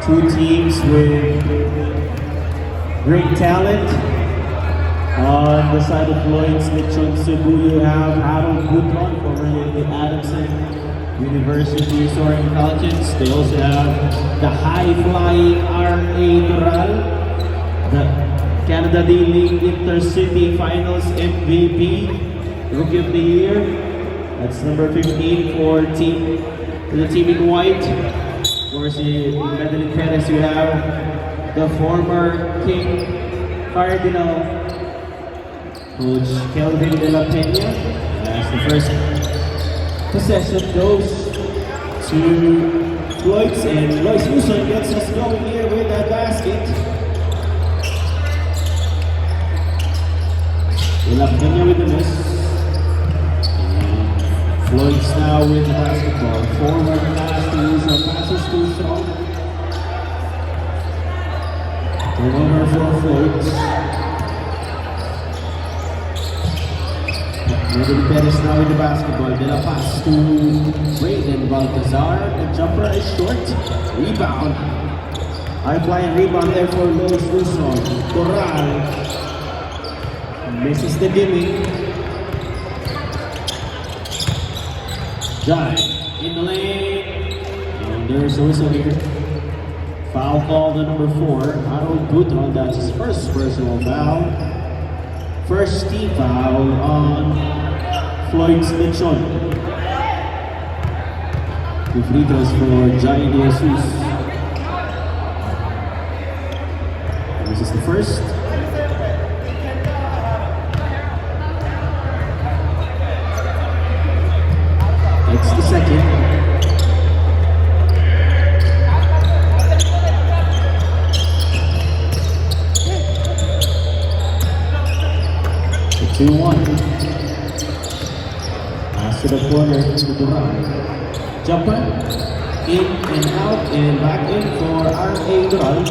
Two teams with great talent. On the side of Lloyd's Lechon Cebu, you have Harold Gutron, formerly of the Adamson University Soaring Falcons. They also have the high-flying R.A. Doral, the Canada D-League Intercity Finals MVP, Rookie of the Year. That's number 15 for the team in white. Of course, in Madeline Perez, you have the former King Cardinal Coach Kelvin De La Peña. As the first possession goes to Floyds, and Lois Uson gets us going here with that basket. De La Peña with the miss. And Floyds now with the basketball. Forward pass to Uson, passes too strong. Turnover for Floyds. Madeline Perez now with the basketball. De La pass to Brayden Baltazar. The jumper is short. Rebound. High flying rebound there for Lois Luzon. Doral misses the gimme. Dive in the lane. And there's a whistle here. Foul call to number 4. Harold Gutron. That's his first personal foul. First team foul on Floyd's Lechon. Two free throws for Johnny De Jesus. This is the first. It's the second. 2-1. Pass to the corner to Duran. Jumper. In and out and back in for R.A. Duran.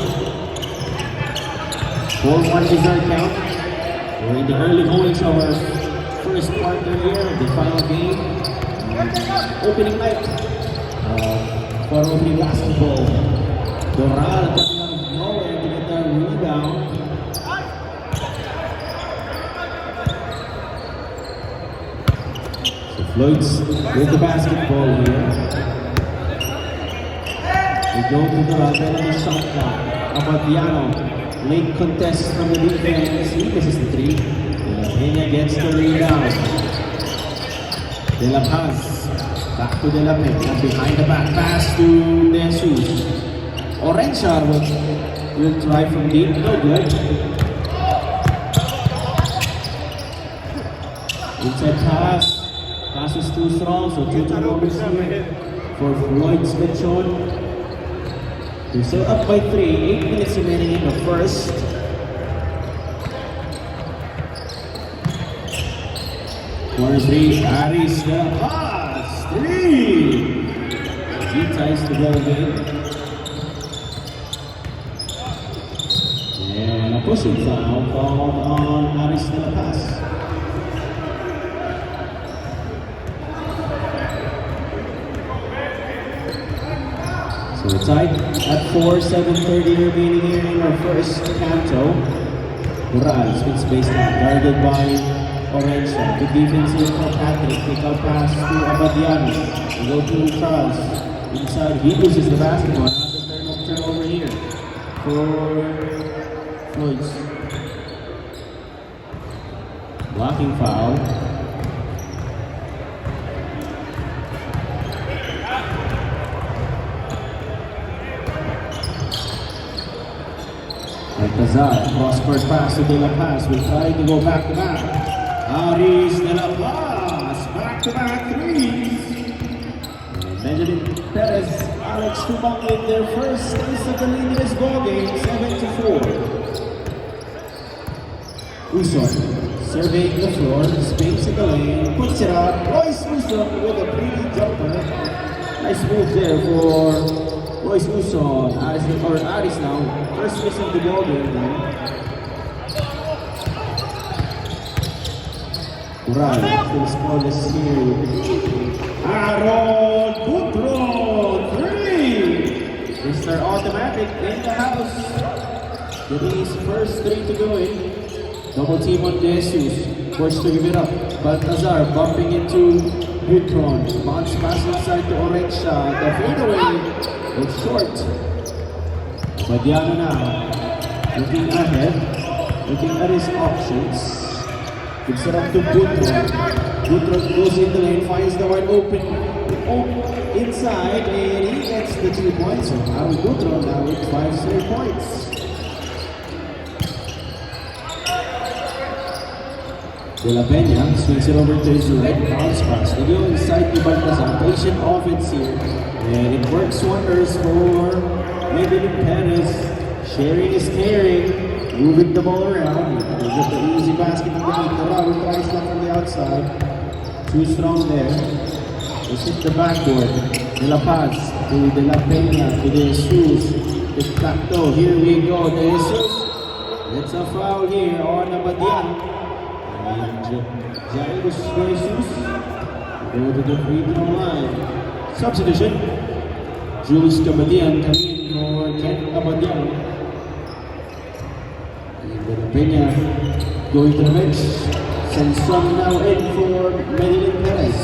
4-1 is our count. We're in the early goings of our first quarter here of the final game. Opening night for opening basketball. Duran coming out of nowhere to get that rebound. Lloyds with the basketball here. We go to the penalty shot clock. Abadiano, late contest from the defense. He misses the 3. De La Peña gets the rebound. De La Paz, back to De La Peña, behind the back pass to De Jesus. Orenchar will try from deep, no good. Inside pass. Pass is too strong, so 2 turnovers here for Floyd's Lechon. They're still up by 3, 8 minutes remaining in the first. Corner 3, Aris the pass, 3! He ties the ball game. And a pushing foul called on Aris de La Paz. So we're tied at 4, 7:30 remaining here in our first canto. Dural spins space guarded by Orenchar. Good defense here for Patrick. Pick out pass to Abadiano. We go to Charles. Inside, he loses the basketball. Another turnover here for Floyds. Blocking foul. Baltazar, cross-court pass to De La Paz. Will try to go back-to-back. Aris De La Paz, back-to-back threes. And Benjamin Perez, Alex Tubang with their first taste of the lead in this ball game, 7-4. Uson, surveying the floor, spins in the lane, puts it up. Lois Uson with a pretty jumper. Nice move there for Lois Uson, Aris now. First miss of the ball game now. Duran still scoreless here. Harold Gutron, 3! This Mr. Automatic in the house. Getting his first 3 to go in. Double team on De Jesus. Forced to give it up. Baltazar bumping into Butron. Bounce pass inside to Orencia. The fadeaway is short. Badiano now. Looking ahead. Looking at his options. Gives it up to Butron. Butron goes in the lane. Finds the wide open. Inside. And he gets the 2 points. So now Butron now with 5 straight points. De La Peña swings it over to his right, bounce pass. They go inside to Baltazar. Patient offense here. And it works wonders for Madeline Perez. Sharing is caring. Moving the ball around. They get the easy basket underneath. Dorado tries that from the outside. Too strong there. They hit the backboard. De La Paz to De La Peña to De Jesus. Tic-tac-toe. Here we go. De Jesus. It's a foul here on Abadian. And Jairus De Jesus go to the free throw line. Substitution. Jules Cabadian coming in for Ken Abadian. And De La Peña going to the bench. Sanson now in for Madeline Perez.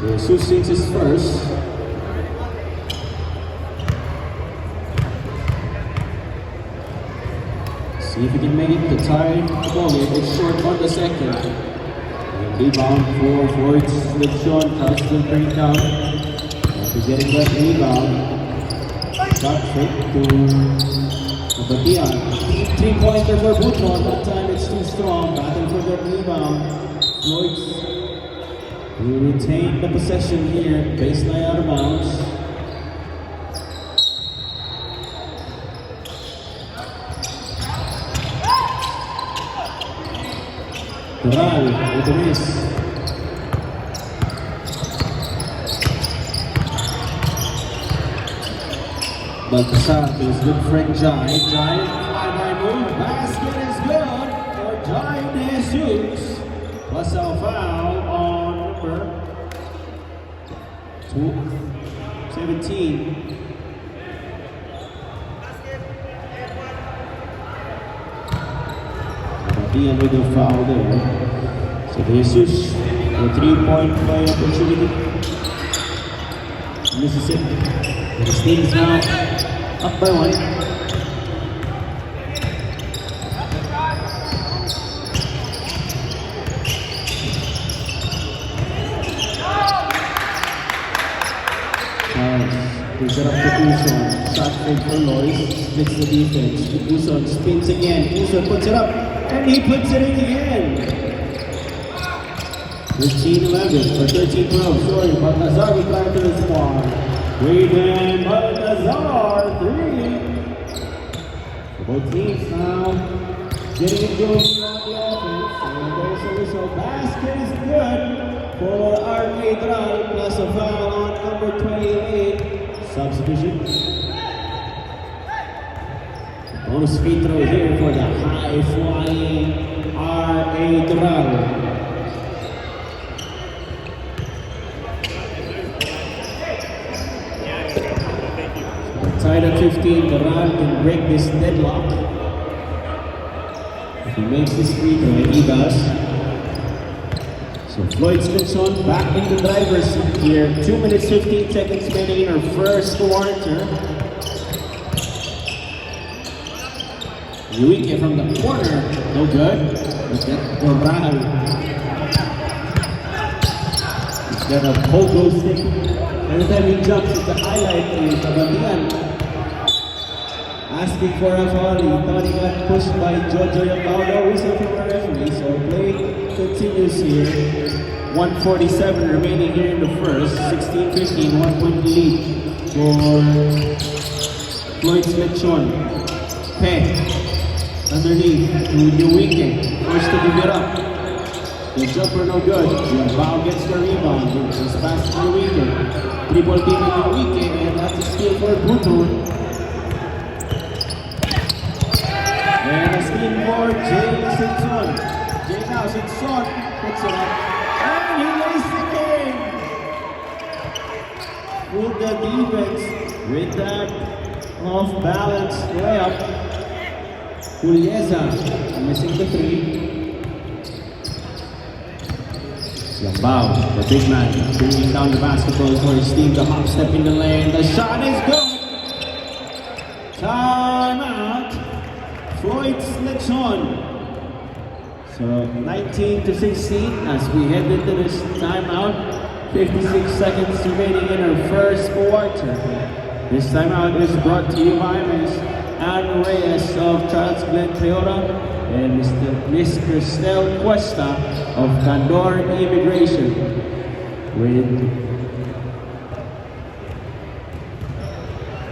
De Jesus takes his first. See if he can make it to tie the ball game. It's short on the second. And rebound for Fords with Sean. Comes to bring it down. After getting that rebound. Shot fake to Batian. 3-pointer for Butron. That time it's too strong. Battle for the rebound. Floyds will retain the possession here. Baseline out of bounds. Doral with the miss. Baltazar to his good friend Jai. Jai, fly-by move. Basket is good for Jai De Jesus. Plus a foul on number 17. Ian with a foul there. So De Jesus, a 3-point play opportunity. Mississippi. The team is now up by 1. Push it up to Uson. Shot fake for Lois. Splits the defense. Uson spins again. Uson puts it up. And he puts it in again. 13-11 or 13-12. Sorry, Baltazar will try to respond. Raven Baltazar, 3. Both teams now getting it going on the offense. And there's a whistle. Basket is good for RK Dral. Plus a foul on number 28. Substitution. Bonus free throw here for the high-flying R.A. Dorado. Tied at 15, Dorado can break this deadlock. If he makes this free throw, and he does. So Floyd Smithson back in the driver's seat here. 2 minutes 15 seconds remaining in our first quarter. Uike from the corner, no good. Look at Doral. He's got a pogo stick. Every time he jumps, it's a highlight to Abadian. Asking for a foul. He thought he got pushed by Jojo Yambao. Whistle from the referee. So play continues here. 1:47 remaining here in the first. 16-15, 1 point lead for Floyd Smithson. Pe. Underneath to Uike, forced to give it up. The jumper no good. Yambao gets the rebound. Just pass to Uike. 3-ball team in Uike, and that's a steal for Butron. And a steal for Jay Simpson. Jay now Simpson puts it up. And he lays it in. the defense with that off-balance layup. Julieza missing the three. Lambao, the big man, bringing down the basketball for his team. The hop step in the lane. The shot is good. Timeout. Floyd Slichon. So 19 to 16 as we head into this timeout. 56 seconds remaining in our first quarter. This timeout is brought to you by Ms. Ann Reyes of Charles Glen Toyota and Ms. Cristel Cuesta of Candor Immigration.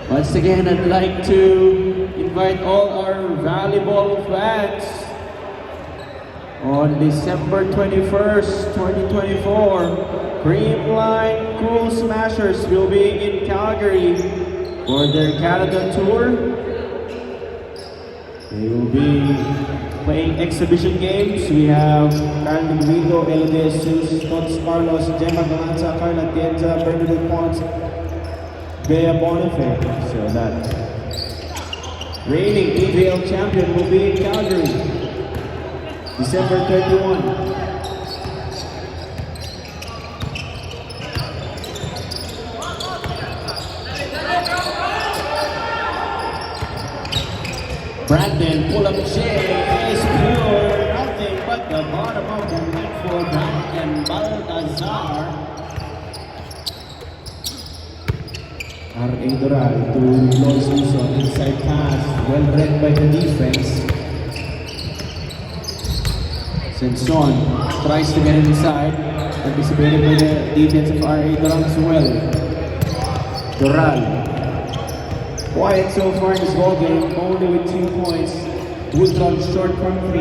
Once again, I'd like to invite all our volleyball fans on December 21st, 2024, Creamline Cool Smashers will be in Calgary for their Canada tour. They will be playing exhibition games. We have Carmen Vito, El De Jesus, Tots Carlos, Gemma Galanza, Carla Tienza, Bernadette Pons, Bea Boniface. So that reigning PBL champion will be in Calgary, December 31. Brandon pull-up shake is pure, nothing but the bottom of the net for Brandon Baltazar. R.A. Doral to Lois Uso, inside pass, well read by the defense. Senson tries to get inside, anticipated by the defense of R.A. Doral as well. Doral. Quiet so far in this ball game, only with 2 points. Woodron short from 3.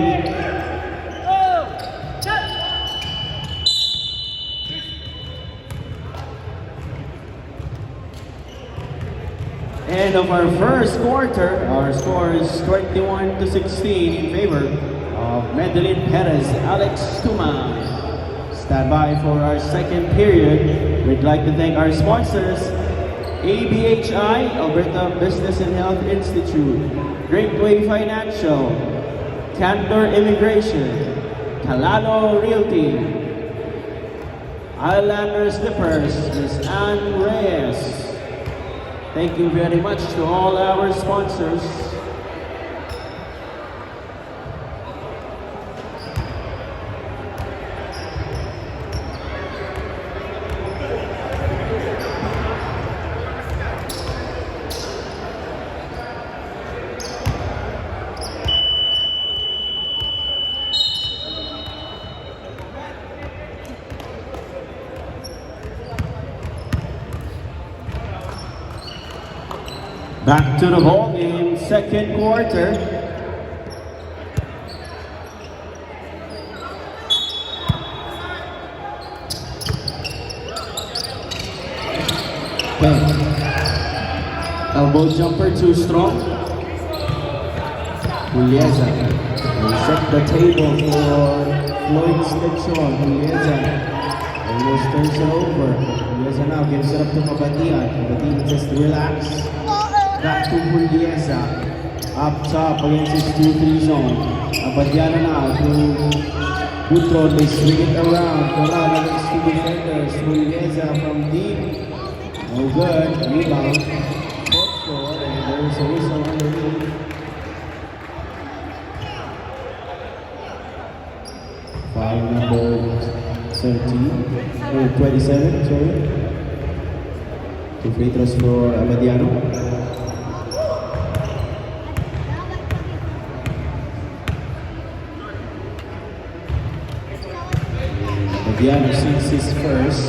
End of our first quarter, our score is 21 to 16 in favor of Medellin Perez, Alex Tuma. Stand by for our second period. We'd like to thank our sponsors, ABHI, Alberta Business and Health Institute, Greatway Financial, Candor Immigration, Calano Realty, Islander Slippers, Ms. Ann Reyes. Thank you very much to all our sponsors. Back to the ball game, second quarter. Elbow jumper too strong. Julieza will set the table for Floyd Slichon. Julieza almost turns it over. Julieza now gives it up to Mabadian. Mabadian just relax. Back to Julieza. Up top against his 2-3 zone. Abadiana now to Butron. They swing it around. Doral against two defenders. Julieza from deep. No good. Rebound. Fourth score. And there's a whistle underneath. Foul number 27, sorry. Two free throws for Abadiano. Abadiano since his first.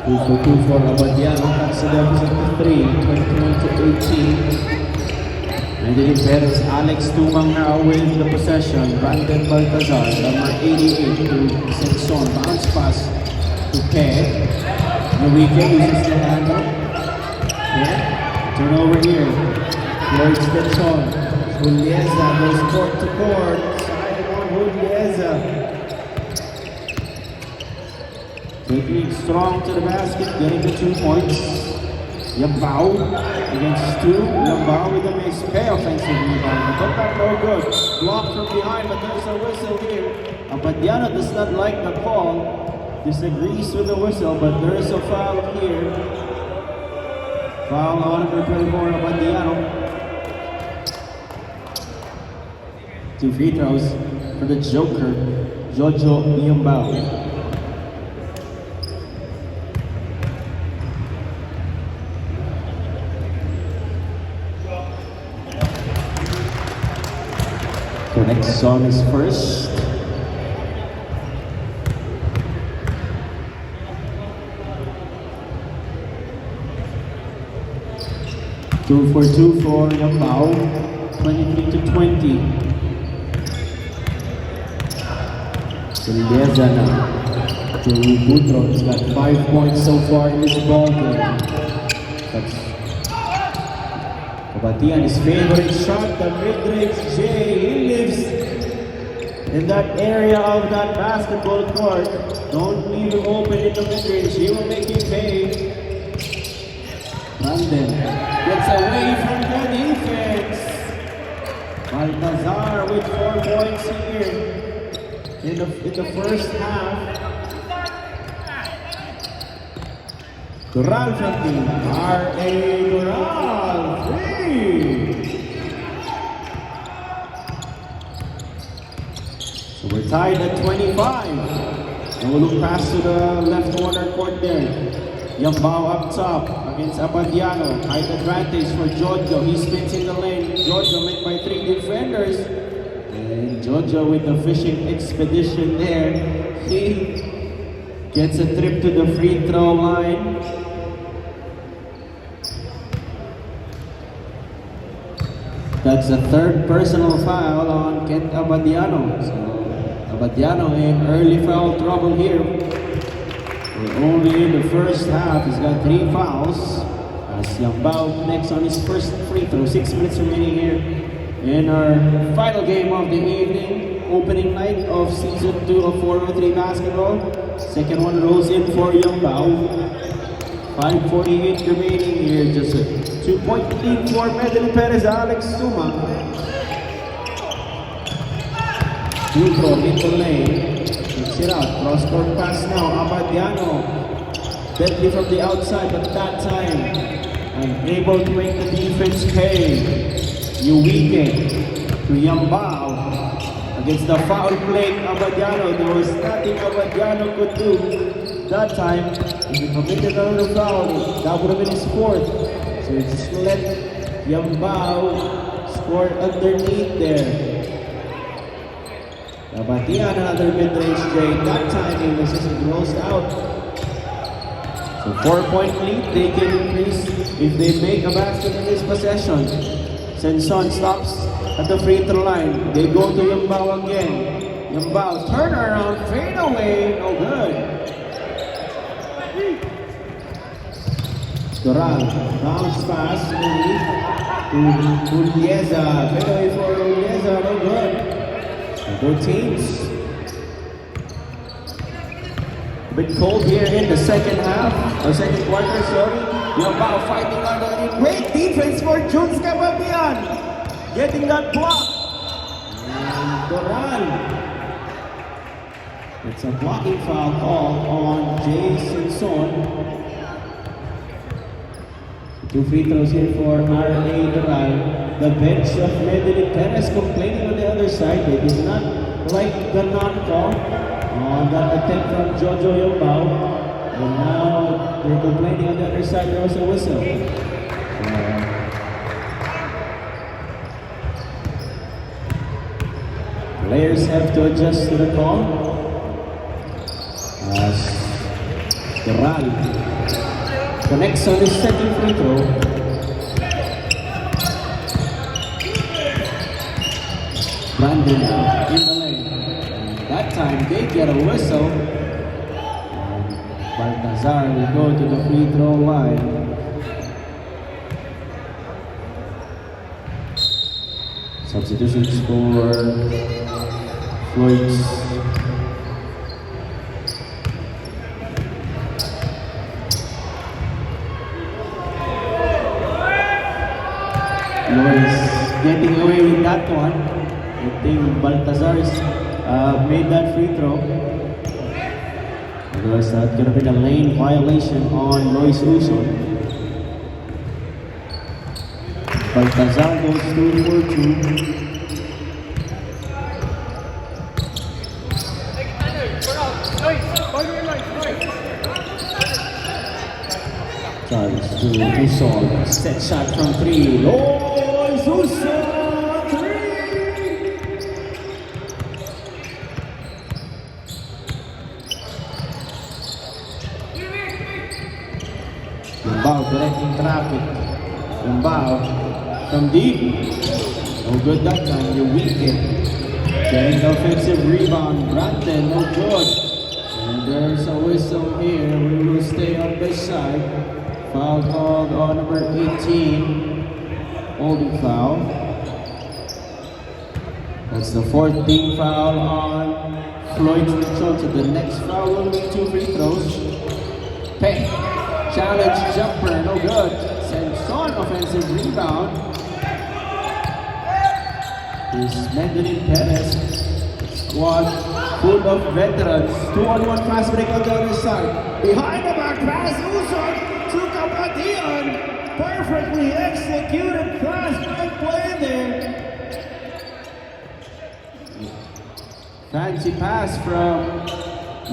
Two for Abadiano, that's the deficit to 3, 21 to 18. And then Perez, Alex Tumang now with the possession. Brandon Baltazar, number 88 to Senson. Bounce pass to Ke. The weekend uses the handle. Yeah. Turnover here. Floyd Slichon. Julieza goes court to court. Side on Julieza. Taking strong to the basket, getting the 2 points. Yambao against 2. Yambao with a miss. Pay offensive rebound. But that no good. Blocked from behind, but there's a whistle here. Abadiano does not like the call. Disagrees with the whistle, but there is a foul here. Foul on number 24, Abadiano. 2 free throws for the Joker, Jojo Yambao. So next song is first. Two for Yambao, 23-20. Julieza now to Butro. He's got 5 points so far in this ball game. That's Kabatian, his favorite shot, the mid-range J. He lives in that area of that basketball court. Don't leave him open in the mid-range. He will make you pay. Brandon gets away from the defense. Baltazar with 4 points here in the first half. Doral from the R.A. Doral, 3. So we're tied at 25. And we'll look past to the left corner court there. Yambao up top against Abadiano. Height advantage for Jojo. He spins in the lane. Jojo met by 3 defenders. And Jojo with the fishing expedition there. He gets a trip to the free throw line. That's the 3rd personal foul on Kent Abadiano. So Abadiano in early foul trouble here. We're only in the first half. He's got 3 fouls. As Yambao next on his first free throw. 6 minutes remaining here in our final game of the evening. Opening night of season 2 of 403 basketball. Second one rolls in for Yambao. 5:48 remaining here. Just a 2-point lead for Medellin Perez. Alex Suma. Butro in the lane. Takes it out. Cross court pass now. Abadiano. Deadly from the outside, but that time unable to make the defense pay. Uwike to Yambao. Against the foul playing Abadiano. There was nothing Abadiano could do. That time, if he committed another foul, that would have been his 4th. So he just let Yambao score underneath there. Abadiano, another mid-range straight. That time he was just closed out. So 4-point lead, they can increase if they make a basket in this possession. Senson stops at the free throw line. They go to Yambao again. Yambao turn around, fade away, no good. Doral, bounce pass to Julieza. Fade away for Julieza, no good. Both teams a bit cold here in the second half, or second quarter, sorry. Yambao fighting under. Great defense for Junes Cababian. Getting that block. And Doral. It's a blocking foul call on Jason Son. 2 free throws here for R.A. Doral. The bench of Medellin Perez complaining on the other side. They did not like the non-call on that attempt from Jojo Yambao. And now they're complaining on the other side. There was a whistle. Players have to adjust to the call. As Doral connects on his second free throw. Brandon in the lane. That time they get a whistle. And Baltazar will go to the free throw line. Substitutions for Floyd's. Floyd's getting away with that one. I think Baltazar's made that free throw. Otherwise, that's going to be a lane violation on Lois Uson. Baltazar goes 2 for 2. Charles to Uson. Set shot from 3. Lois Uson 3. Yumbao directing traffic. Yumbao from deep. No good that time. You weaken. Getting the offensive rebound. Brandon, no good. And there's a whistle here. We will stay on this side. Foul called on number 18. Holding foul. That's the 14th foul on Floyd Lechon. So the next foul will be 2 free throws. Peck. Challenge jumper. No good. Senson offensive rebound. Is Mendelin Perez. Squad full of veterans. 2-on-1 fast break on the other side. Behind the back pass, Uson to Kapatian. Perfectly executed fast break play there. Fancy pass from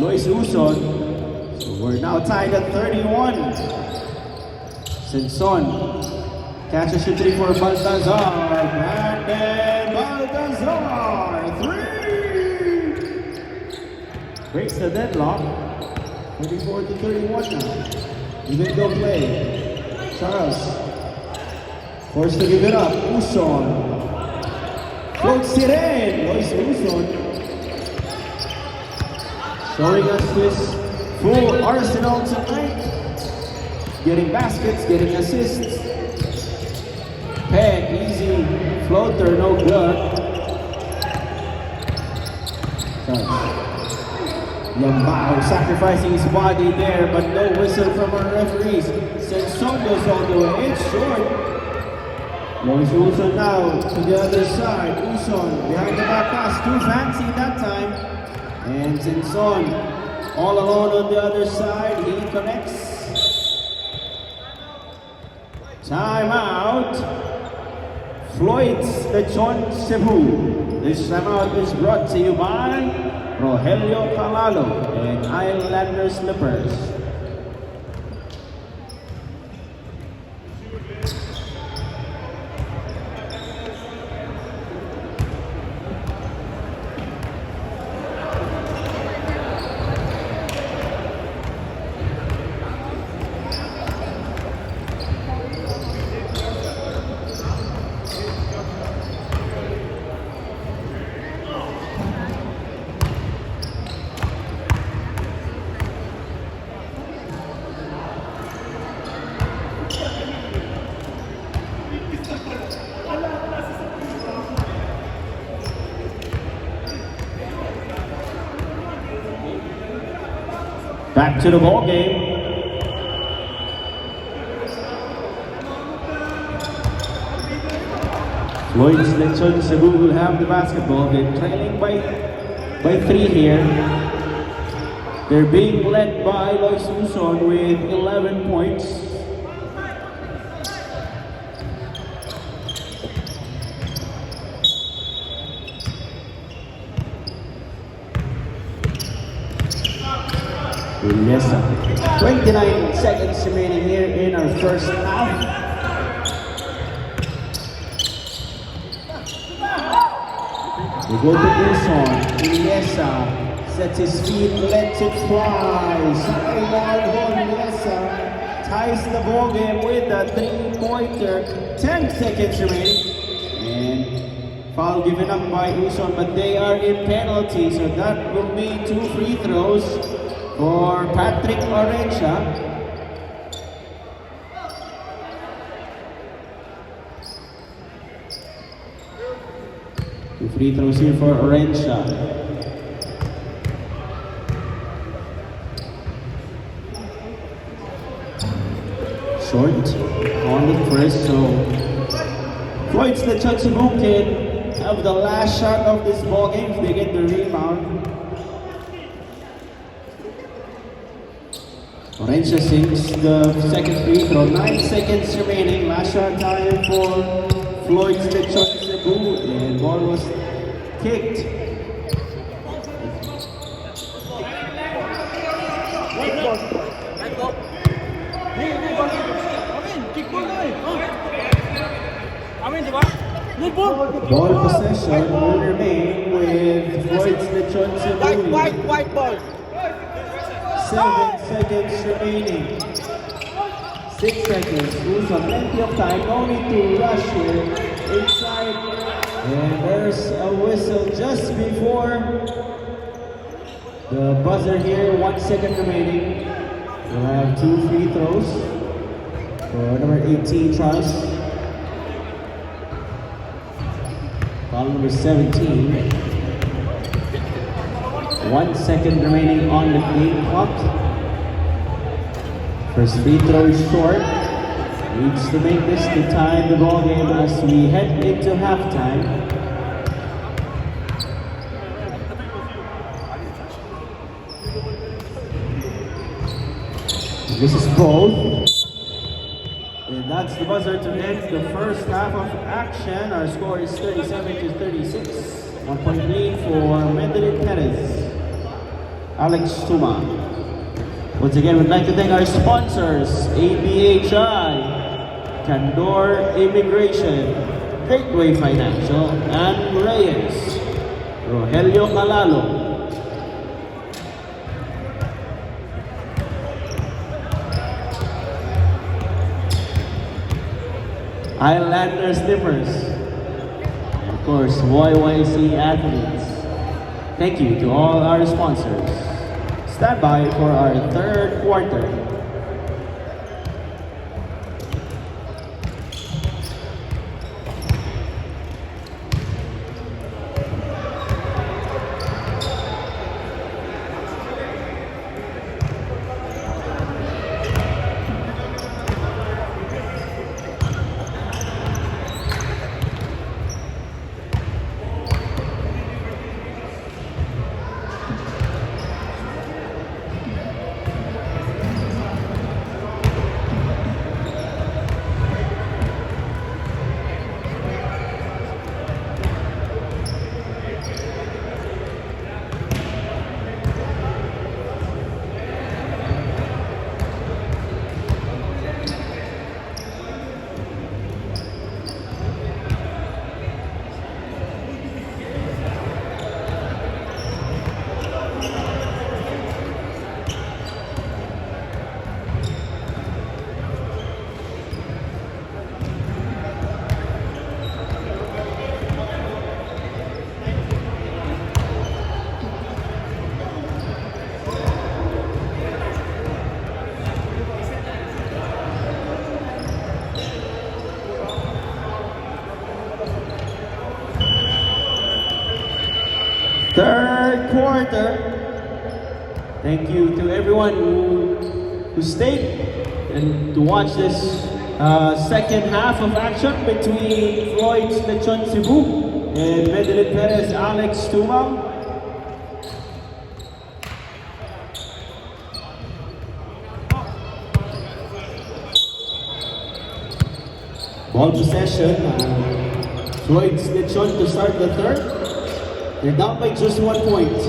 Lois Uson. So we're now tied at 31. Senson catches the 3 for Baltazar. Brandon Baltazar, 3! Breaks the deadlock. 34 to 31 now. Even go play. Charles forced to give it up. Uson floats it in. Lois Uson showing us his full arsenal tonight. Getting baskets, getting assists. Peg, easy floater, no good. Yumbao sacrificing his body there, but no whistle from our referees. Senson goes all the way. It's short. Lois Uson now to the other side. Uson behind the back pass, too fancy that time. And Senson all alone on the other side. He connects. Timeout. Floyd's Lechon Cebu. This timeout is brought to you by Rogelio Calalo and Islander Slippers. Back to the ball game. Floyd's Lechon Cebu will have the basketball. They're trailing by 3 here. They're being led by Lois Uson with 11 points. Yes, 29 seconds remaining here in our first half. We go to Uson. Iliesa sets his feet, lets it fly. Simon Iliesa ties the ball game with a 3-pointer. 10 seconds remaining. And foul given up by Uson, but they are in penalty, so that will be 2 free throws for Patrick Orencia. Two free throws here for Orensia. Short on the first, so Floyd's Lechon Cebu can have the last shot of this ball game if they get the rebound. Orensia sinks the second free throw. 9 seconds remaining. Last shot time for Floyd's Lechon Cebu, and ball was kicked. Ball possession will remain with Floyd's Lechon Cebu. White ball. 7 seconds remaining. 6 seconds. Also plenty of time. No need to rush here. Inside. And there's a whistle just before the buzzer here. 1 second remaining. We'll have 2 free throws for number 18, Charles. Foul number 17. 1 second remaining on the game clock. First free throw is short. Needs to make this to tie the ball game as we head into halftime. This is both. And that's the buzzer to end the first half of action. Our score is 37-36. 1 point lead for Medellin Perez. Alex Tuma. Once again, we'd like to thank our sponsors, ABHI, Candor Immigration, Gateway Financial, and Reyes, Rogelio Calalo. Highlander Slippers, and of course, YYC Athletes. Thank you to all our sponsors. Stand by for our third quarter. Third quarter. Thank you to everyone who stayed and to watch this second half of action between Floyd's Lechon Cebu and Medellin Perez Alex Tuma. Ball possession. Floyd's Lechon to start the third. They're down by just 1 point.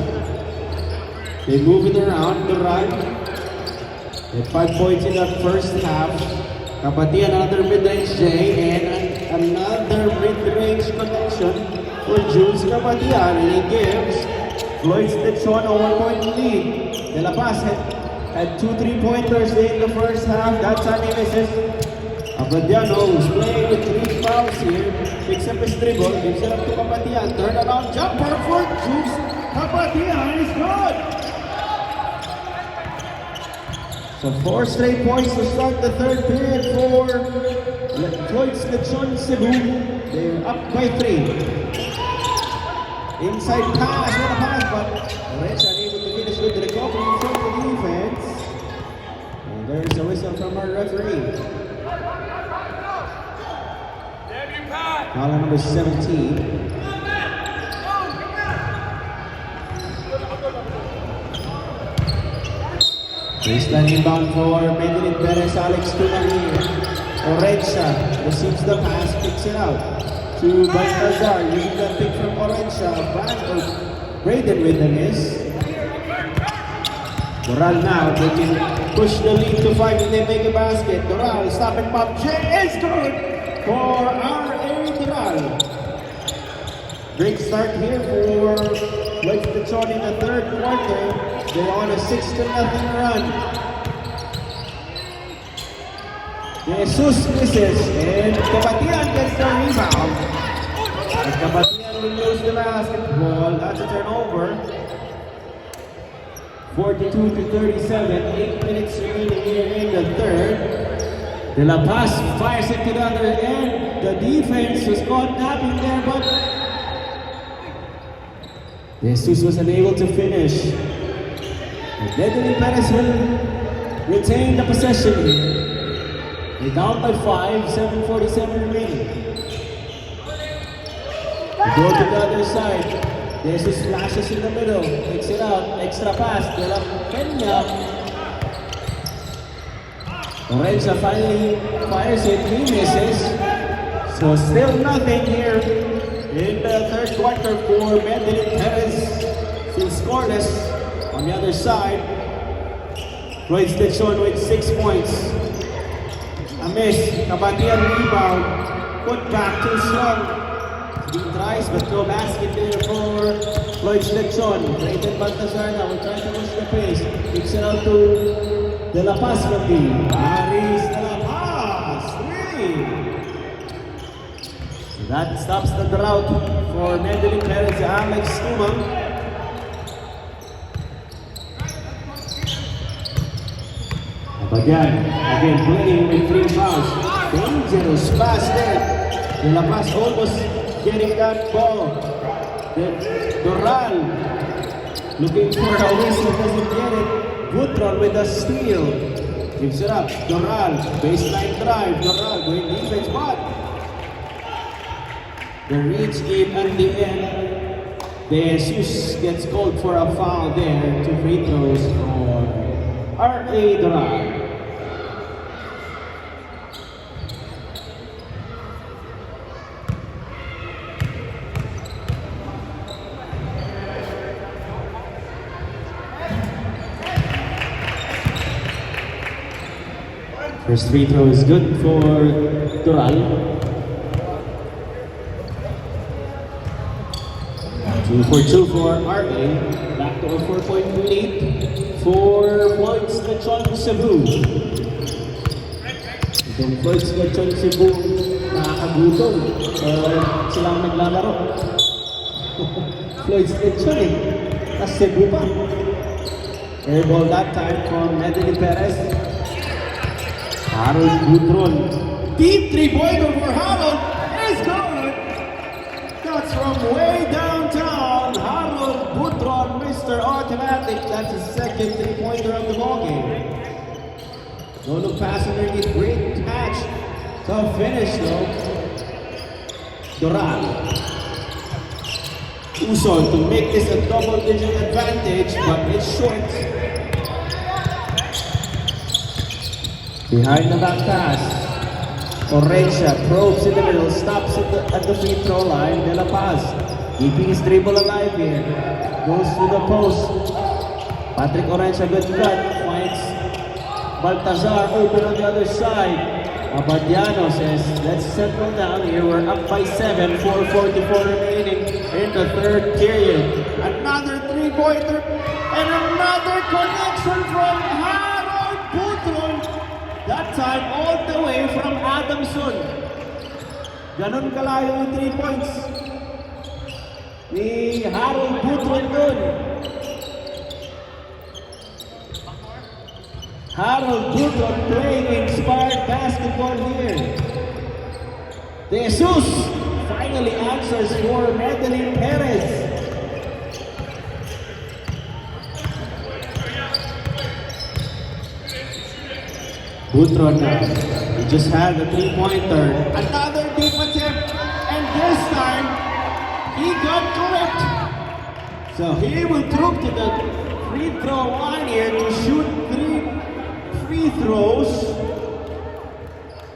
They move it around the right. They had 5 points in the first half. Kapatian, another mid-range J, and another mid-range connection for Jules Kapatian. And he gives Floyd's Lechon a 1 point lead. De La Paz had 2 3-pointers in the first half. That's how he misses. Abadiano, who's playing with 3 fouls here, picks up his dribble, gives it up to Kapatian. Turn around jumper for Jules Kapatian is good! So 4 straight points to start the third period for Floyd's Lechon Cebu. They're up by 3. Inside pass, what a pass, but Orensa unable to finish with the recovery from the defense. And there's a whistle from our referee. Foul on number 17. Baseline inbound for Medellin Perez, Alex Tumali. Orensa receives the pass, kicks it out to Baltazar, using the pick from Orensa. Braden with the miss. Doral now, they can push the lead to 5 and they make a basket. Doral, stop and pop, J is good for R.A. Doral. Great start here for West Detroit in the third quarter. They're on a 6-0 run. Jesus misses and Cabatian gets the rebound. As Cabatian will lose the basketball, that's a turnover. 42-37, 8 minutes remaining here in the third. De La Paz fires it to the other end. The defense was caught napping there, but Jesus was unable to finish. Medellin Perez will retain the possession here. They're down by 5, 7:47 remaining. They go to the other side. Jesus flashes in the middle, takes it out, extra pass, De La Peña. Orensa finally fires it, he misses. So still nothing here in the third quarter for Medellin Perez. Still scoreless. On the other side, Floyd Stetson with 6 points. A miss, Cabatian rebound, put back too strong. He tries but no basket there for Floyd Stetson. Brayden Baltazar now will try to push the pace. Kicks it out to De La Paz from the Paris De La Paz, 3. So that stops the drought for Medellin Perez, Alex Tumang. Again playing with 3 fouls. Dangerous pass there. De La Paz almost getting that ball. Then Doral looking for a whistle, doesn't get it. Butron with a steal. Gives it up. Doral, baseline drive. Doral going defense, but the reach in at the end. De Jesus gets called for a foul there. 2 free throws for R.A. Doral. First free throw is good for Doral. 2 for 2 for RA. Back to a 4-point lead for Floyd Stetson Cebu. Itong Floyd Stetson Cebu nakakagutom. Silang naglalaro. Floyd Stetson tas Cebu pa. Air ball that time from Medellin Perez. Harold Butron. Deep 3-pointer for Harold is good. That's from way downtown. Harold Butron, Mr. Automatic. That's his second 3-pointer of the ballgame. No look pass underneath. Great catch. Tough finish though. Doral. Uson to make this a double-digit advantage, but it's short. Behind the back pass, Orensa probes in the middle, stops at the free throw line. De La Paz keeping his dribble alive here. Goes to the post. Patrick Orensa, good cut. Finds Baltazar open on the other side. Abadiano says, let's settle down here. We're up by 7, 4:44 remaining in the third period. Another 3-pointer and another connection from Harold Butron. That time all the way from Adamson. Ganon kalayo yung 3 points ni Harold Butron dun. Harold Butron playing inspired basketball here. De Jesus finally answers for Medellin Perez. Butron now. He just had a three-pointer. Another deep attempt. And this time, he got clipped. So he will troop to the free throw line here to shoot 3 free throws.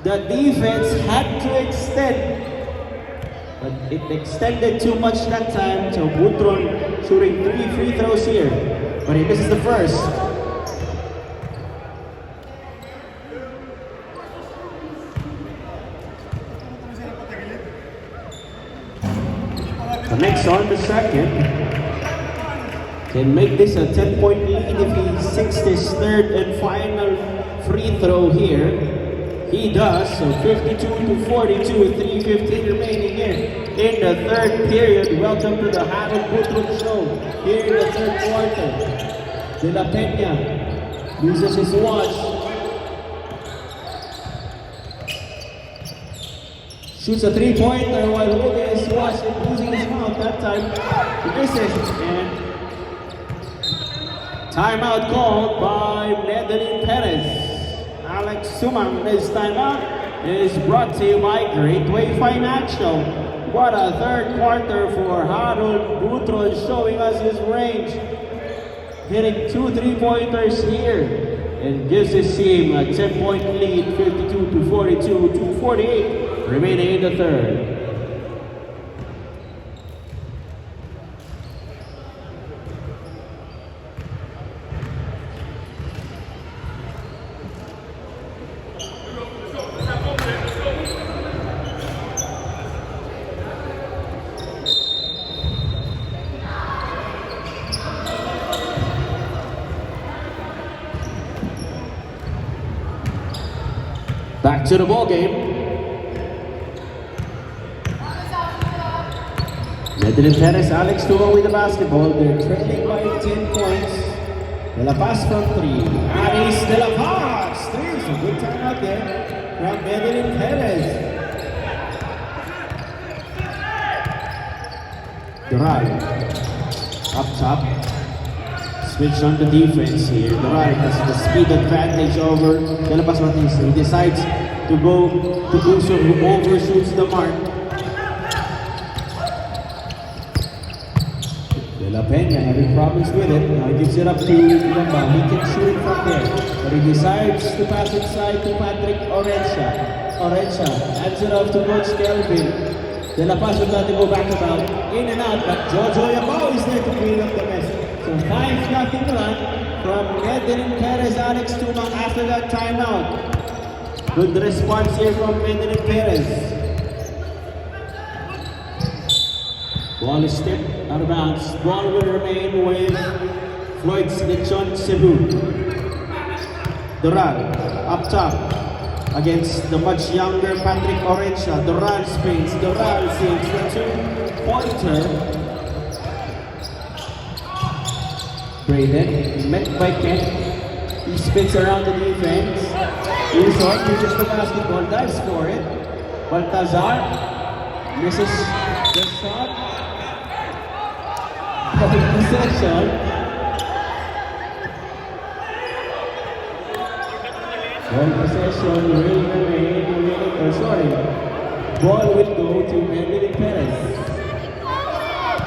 The defense had to extend. But it extended too much that time. So Butron shooting 3 free throws here. But he misses the first. The next on the second can make this a 10-point lead if he sinks his third and final free throw here. He does, so 52-42 with 3:15 remaining here in the third period. Welcome to the Harold Butron Show here in the third quarter. De La Peña uses his watch. Shoots a three-pointer while holding his watch and losing his mouth that time. He misses, and timeout called by Madeline Perez. Alex Sumang, this timeout is brought to you by Great Way Financial. What a third quarter for Harold Butron, showing us his range. Hitting 2 3-pointers here and gives his team a 10-point lead, 52-42, 2:48 remaining in the third. Back to the ball game. Madeline Perez, Alex Tumo with the basketball. They're trailing by 10 points. De La Paz from 3. Aris De La Paz. 3. So good time out there from Madeline Perez. Dural. Up top. Switch on the defense here. Dural has the speed advantage over De La Paz Martinez. He decides to go to Uso, who overshoots the mark. De La Peña having problems with it. Now he gives it up to Lumba. He can shoot it from there. But he decides to pass inside to Patrick Orencia. Orencia hands it off to Coach Kelvin. De La Paz would like to go back about in and out, but Jojo Yabao is there to clean up the mess. So 5-0 run from Madeline Perez, Alex Tumang after that timeout. Good response here from Madeline Perez. Ball is tipped out of bounds. Ball will remain with Floyd Lechon Cebu. Dural up top against the much younger Patrick Orencia. Dural spins. Dural sinks the 2-pointer. Braden met by Kent. He spins around the defense. Uson uses the basketball, dives for it. Baltazar misses the shot. Possession. Ball possession will remain. Ball will go to Madeline Perez.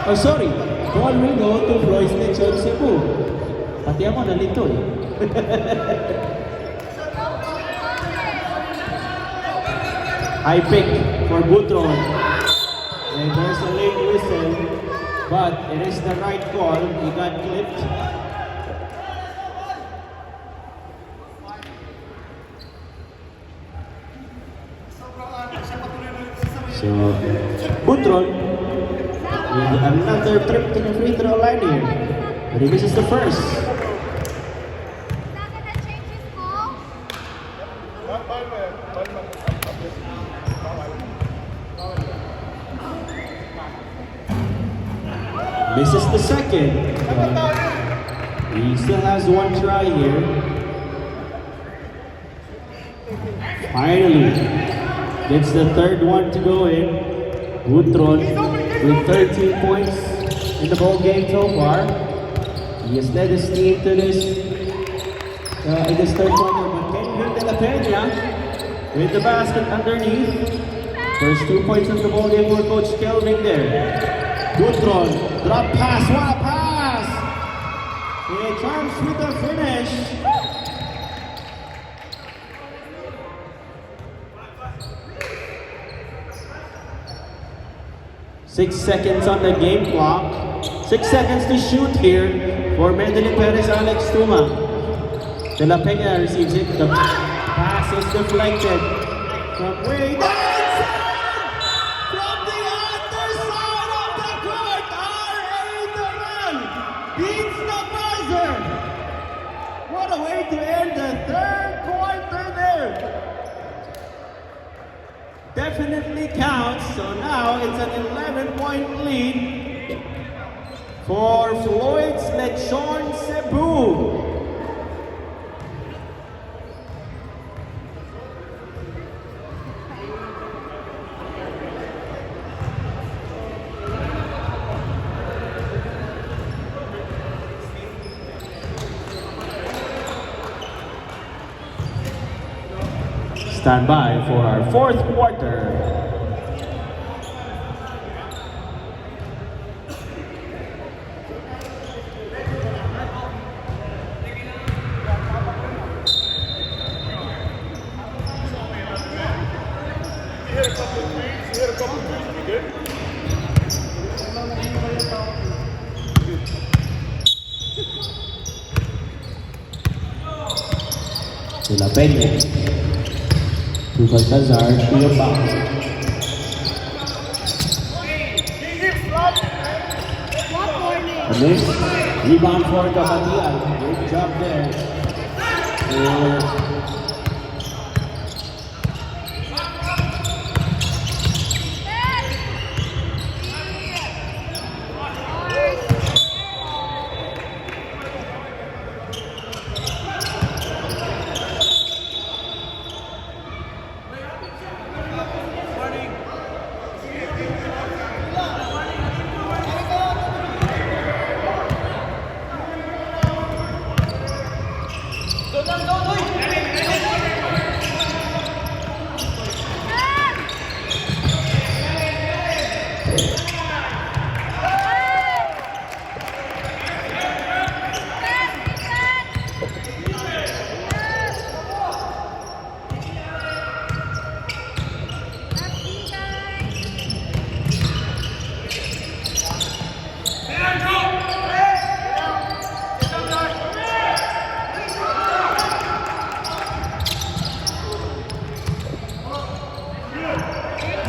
Oh, sorry. Ball will go to Floyd Lechon Cebu. Pati ako nalito eh. High pick for Butron. And there's a late whistle, but it is the right call. He got clipped. So, Butron with another trip to the free throw line here. But he misses the first. Misses the second. He still has one try here. Finally, gets the third one to go in. Butron with 13 points in the ball game so far. He has led his team to this in this third quarter, but can Irving De La Peña with the basket underneath. First 2 points of the ball game for Coach Kelvin there. Gutron, drop pass, what a pass! He comes with the finish. Six seconds on the game clock. 6 seconds to shoot here for Mendelin Perez, Alex Tuma. De La Peña receives it. The pass is deflected from way down. Beats the buzzer! What a way to end the third quarter there! Definitely counts, so now it's an 11-point lead for Floyd's Lechon Cebu. Stand by for our fourth quarter. De La Peña to Baltazar to the box. A miss. Rebound for Gabatial. Good job there.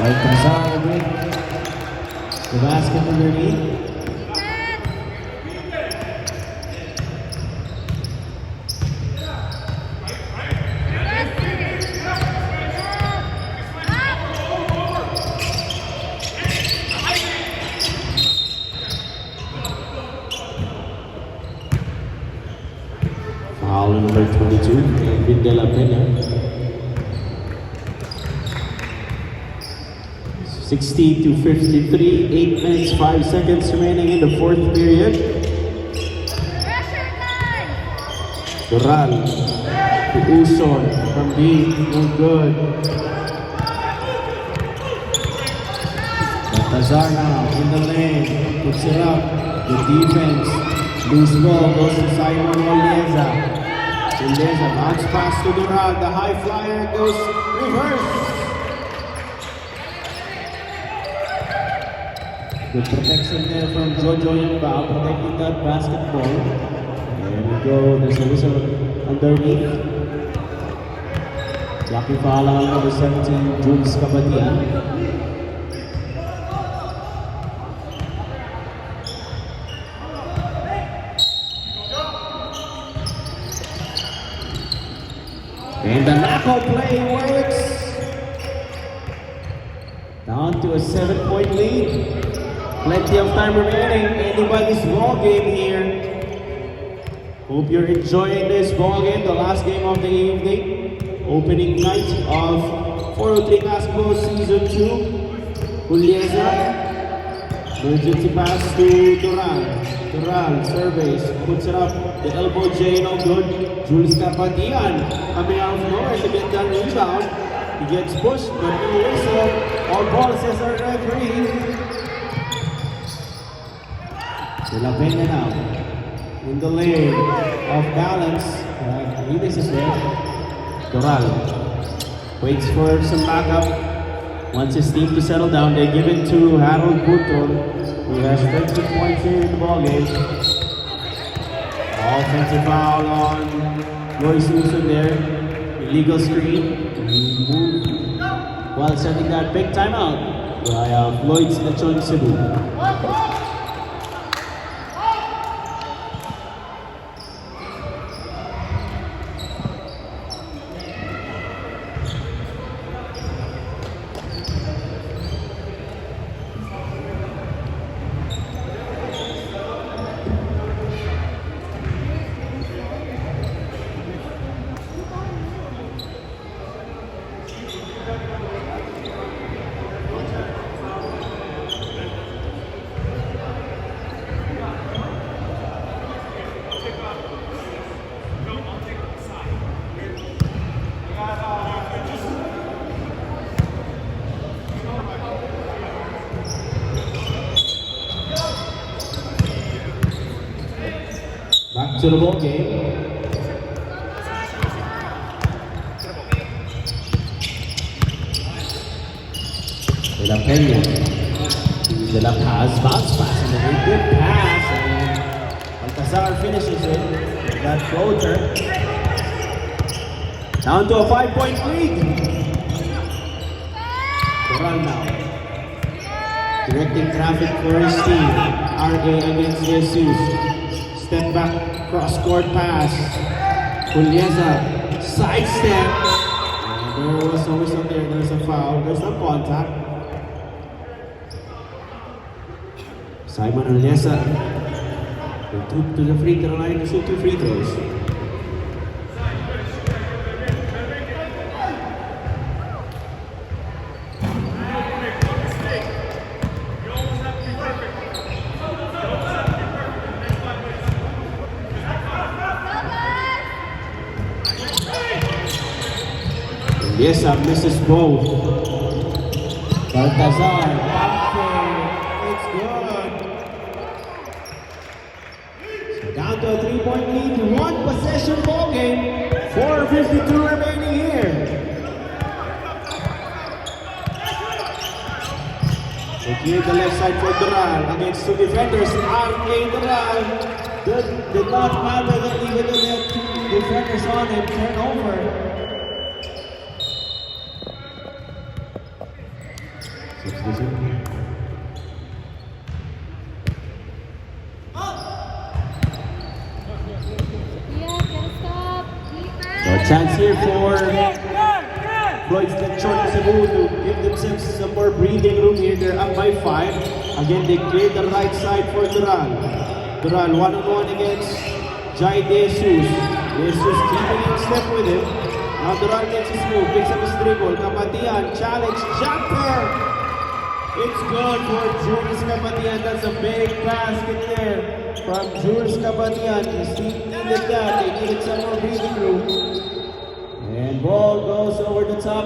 Baltazar with the basket underneath. Foul number 22, Irving De La Peña. 60 to 53, 8 minutes, 5 seconds remaining in the fourth period. Doral to Uson from deep, no good. Baltazar now in the lane, puts it up. The defense, loose ball goes to Simon Olieza. Olieza bounce pass to Doral, the high flyer goes reverse. Good protection there from Jojo Yamba, protecting that basketball. There we go, there's a whistle underneath. Blocking foul on number 17, Jules Cabatian. And the knuckle play works. Down to a 7-point lead. Plenty of time remaining. Anybody's ball game here. Hope you're enjoying this ball game, the last game of the evening. Opening night of 403 Basketball Season 2. Olieza Emergency pass to Duran. Duran surveys, puts it up. The elbow J, no good. Jules Capadian coming out of nowhere to get that rebound. He gets pushed, but no whistle. All ball, says our referee. De La Peña now in the lane of balance. He misses there. Doral waits for some backup. Wants his team to settle down. They give it to Harold Butron, who has 13 points here in the ballgame. Offensive foul on Royce Wilson there. Illegal screen. He moved while setting that big timeout by Floyd's Lechon Cebu. Back to the ball game. De La Peña. De La Paz, bounce pass, and a good pass. And Baltazar finishes it with that floater. Down to a 5-point lead. Coral now. Directing traffic for his team. RA against Jesus. Step back, cross-court pass. Julieza, sidestep. And there was always up there, there's a foul, there's no contact. Simon Julieza, they took to the free throw line to shoot 2 free throws. Yes, misses both. Baltazar, it's good. So down to a 3-point lead, 1 possession ball game, 4:52 remaining here. They clear the left side for Duran against 2 defenders. R.A. Duran did not matter that even though they had 2 defenders on him, turnover. So a chance here for Floyd's Lechon Cebu to give themselves some more breathing room here. They're up by 5. Again, they clear the right side for Duran. Duran one-on-one against Jai Jesus. Jesus keeping in step with him. Now Duran gets his move, picks up his dribble. Capadian, challenge, jumper! It's good for Jules Capadian. That's a big basket there from Jules Capadian. His team needed that. They needed some more breathing room. And ball goes over the top.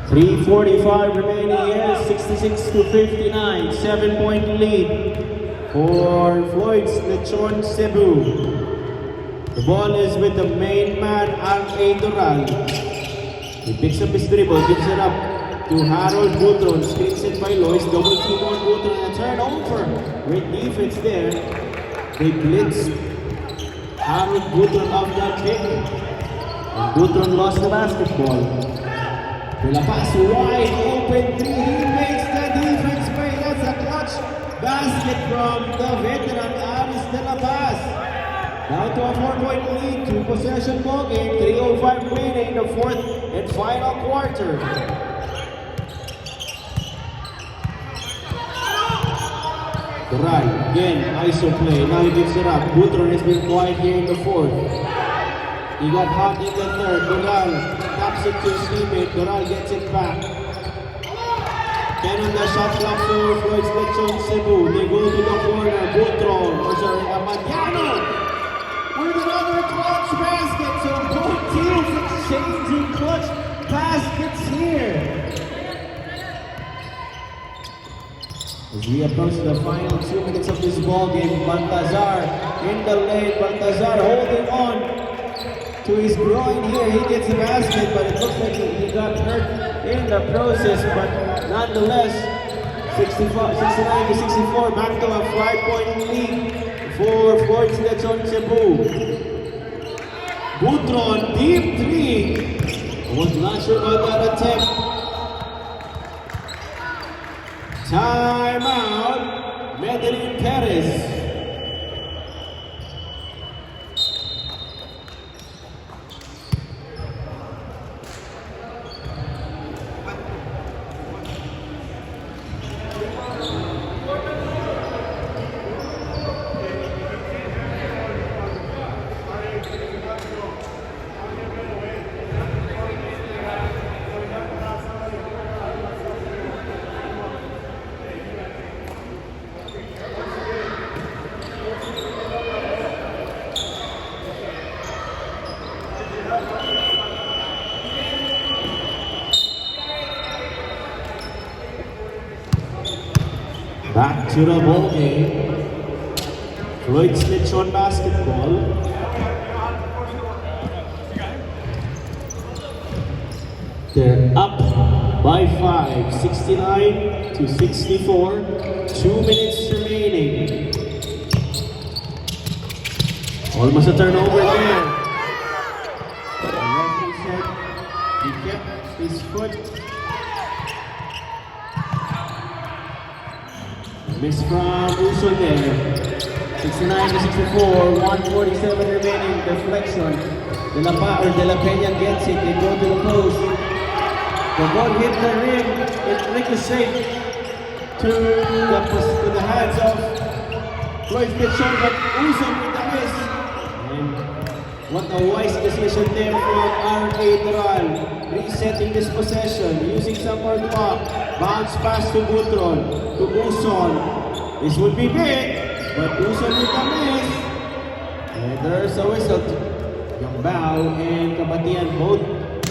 .345 remaining here, 66-59, 7-point lead for Floyd's Lechon Cebu. The ball is with the main man, R.A. Duran. He picks up his dribble, gives it up to Harold Butron, screens it by Lois, double team on Butron, and a turnover. Great defense there. They blitz Harold Butron off that pick. And Butron lost the basketball. De La Paz wide open 3, he makes the defense pay. That's a clutch basket from the veteran Aris De La Paz. Down to a 4-point lead, 2-possession ball game, 3:05 remaining in the 4th and final quarter. Doral, again, ISO play. Now he gives it up. Butron has been quiet here in the fourth. He got hot in the third. Doral taps it to his teammate. Doral gets it back. 10 on the shot clock for Floyd's Lechon Cebu. They go to the corner. Butron, or sorry, Amadiano with another clutch basket. So both teams exchanging clutch baskets here. As we approach the final 2 minutes of this ball game, Baltazar in the lane. Baltazar holding on to his groin here. He gets the basket, but it looks like he got hurt in the process. But nonetheless, 69 to 64, back to a 5-point lead for Floyd's Lechon Cebu. Butron, deep three. Was not sure about that attempt. Timeout, Medellin Perez. Back to the ball game. Floyd's Lechon basketball. They're up by 5, 69 to 64. 2 minutes remaining. Almost a turnover there. The referee said he kept his foot. Miss from Uso there. 69 to 64, 147 remaining. Deflection. De La Peña gets it. They go to the post. The ball hit the rim. It ricocheted to the hands of Floyd Lechon, but Uso with the miss. And what a wise decision there from R.A. Doral. Resetting this possession, using some more clock. Bounce pass to Butron, to Uson. This would be big, but Uson with a miss. And there's a whistle. Yambao and Kabatian both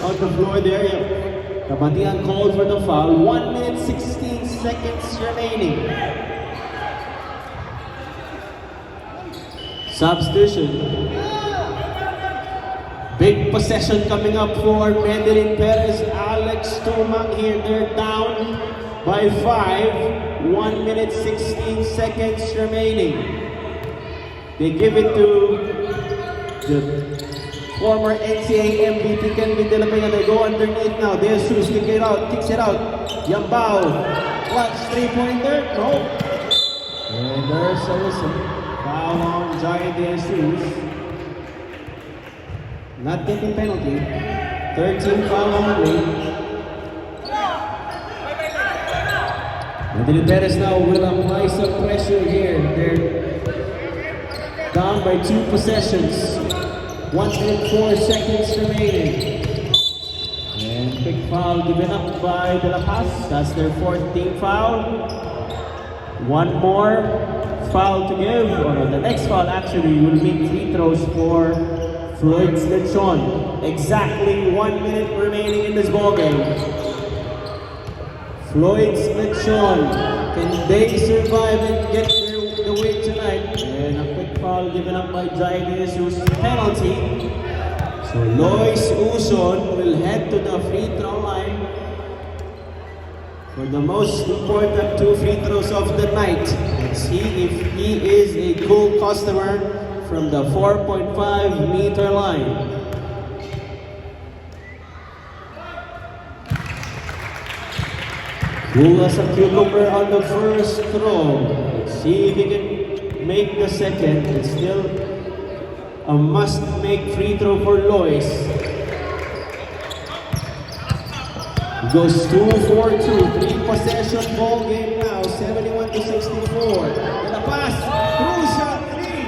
on the floor there. Kabatian called for the foul. 1 minute 16 seconds remaining. Substitution. Big possession coming up for Medellin Perez. Alex Tumang here. They're down by 5. 1 minute 16 seconds remaining. They give it to the former NCAA MVP Kenvin De La Peña. They go underneath now. De Jesus kicks it out. Yambao. Clutch 3-pointer. No. And there's a whistle. Foul on Giant De Jesus. Not getting penalty. 13 foul only. Medellin Perez now will apply some pressure here. They're down by 2 possessions. 1 minute 4 seconds remaining. And quick foul given up by De La Paz. That's their 4th team foul. One more foul to give. Or the next foul actually will make free throws for Floyd's Lechon. Exactly 1 minute remaining in this ballgame. Floyd's Lechon, can they survive and get the win tonight? And a quick foul given up by Jai De Jesus, penalty. So Lois Uson will head to the free throw line for the most important 2 free throws of the night. Let's see if he is a cool customer from the 4.5 meter line. Cool as a cucumber on the first throw. Let's see if he can make the second. It's still a must-make free throw for Lois. It goes 2-4-2, 3-possession ball game now, 71-64. And a pass, crucial three.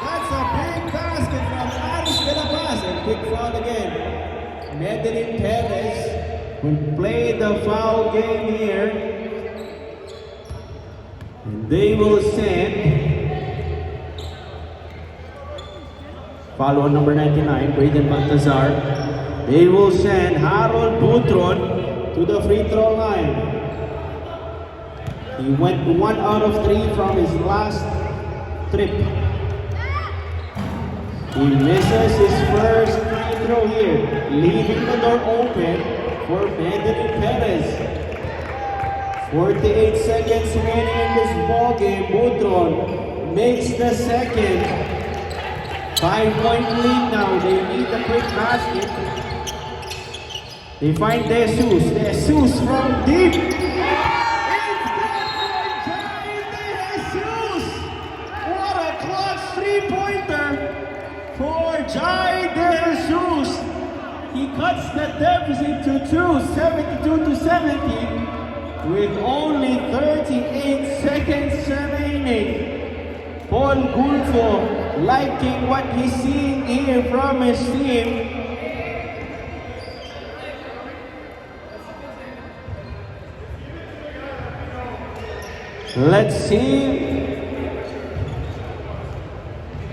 That's a big basket from Aris de la Paz. And quick foul again. Medellin Perez will play the foul game here. And they will send foul on number 99, Braden Baltazar. They will send Harold Butron to the free throw line. He went 1 out of 3 from his last trip. He misses his first free throw here, leaving the door open for Medellin Perez. 48 seconds remaining in this ball game. Butron makes the second. 5-point lead now. They need a quick basket. They find Jesus. Jesus from deep. It's Jesus. What a clutch three-pointer for Jai De Jesus. He cuts the deficit to 72-70, with only 38 seconds remaining. Paul Gulfo liking what he's seeing here from his team. Let's see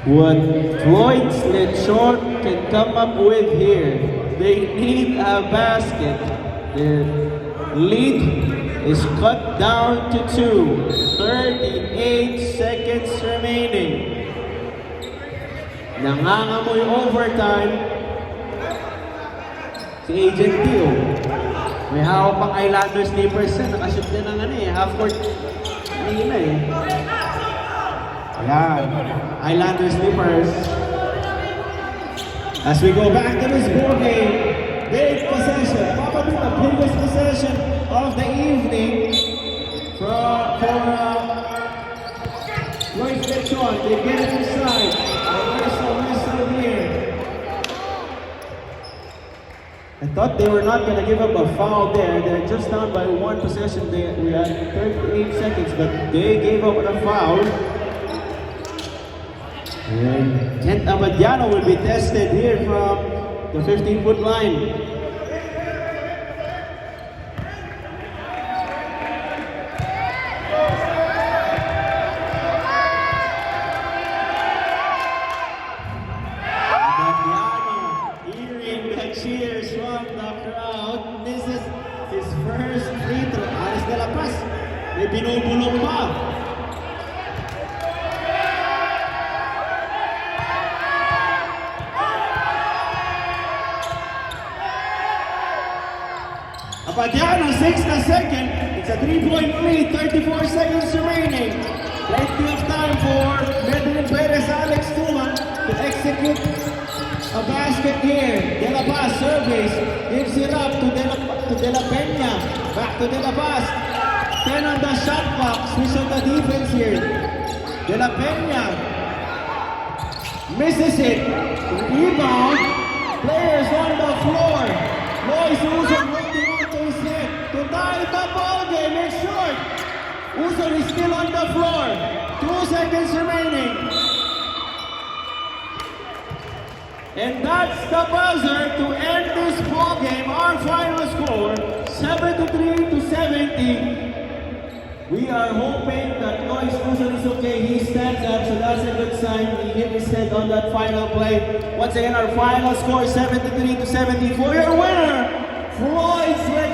what Floyd Lechon can come up with here. They need a basket. Their lead is cut down to 2. 38 seconds remaining. Nangangamoy overtime si Agent Tio. May hawak pang Islanders slippers na nakashoot din ng half court. Kanina Ayan, Islanders slippers. As we go back to this ball game, big possession, probably the biggest possession of the evening for Lloyd Lechon. They get it inside. Whistle here. I thought they were not going to give up a foul there. They're just down by 1 possession. We had 38 seconds, but they gave up a foul. And Kent Abadiano will be tested here from the 15-foot line. Cheers from the crowd. This is his first free throw. Aris de la Paz. May binubulong pa. Abadiano, 6 na second. It's a 3-point lead. 34 seconds remaining. Plenty of time for Medellin Perez Alex Tuman to execute a basket here. De La Paz service, gives it up to De La Peña. Back to De La Paz. 10 on the shot clock. Switch on the defense here. De La Peña misses it. Rebound. Players on the floor. Lois Uson holding on to his head to tie the ball game. It's short. Uson is still on the floor. 2 seconds remaining. And that's the buzzer to end this ball game. Our final score, 73-70. We are hoping that Lois Uson is okay. He stands up, so that's a good sign. He hit his head on that final play. Once again, our final score, 73-70. For your winner, Floyd Slade.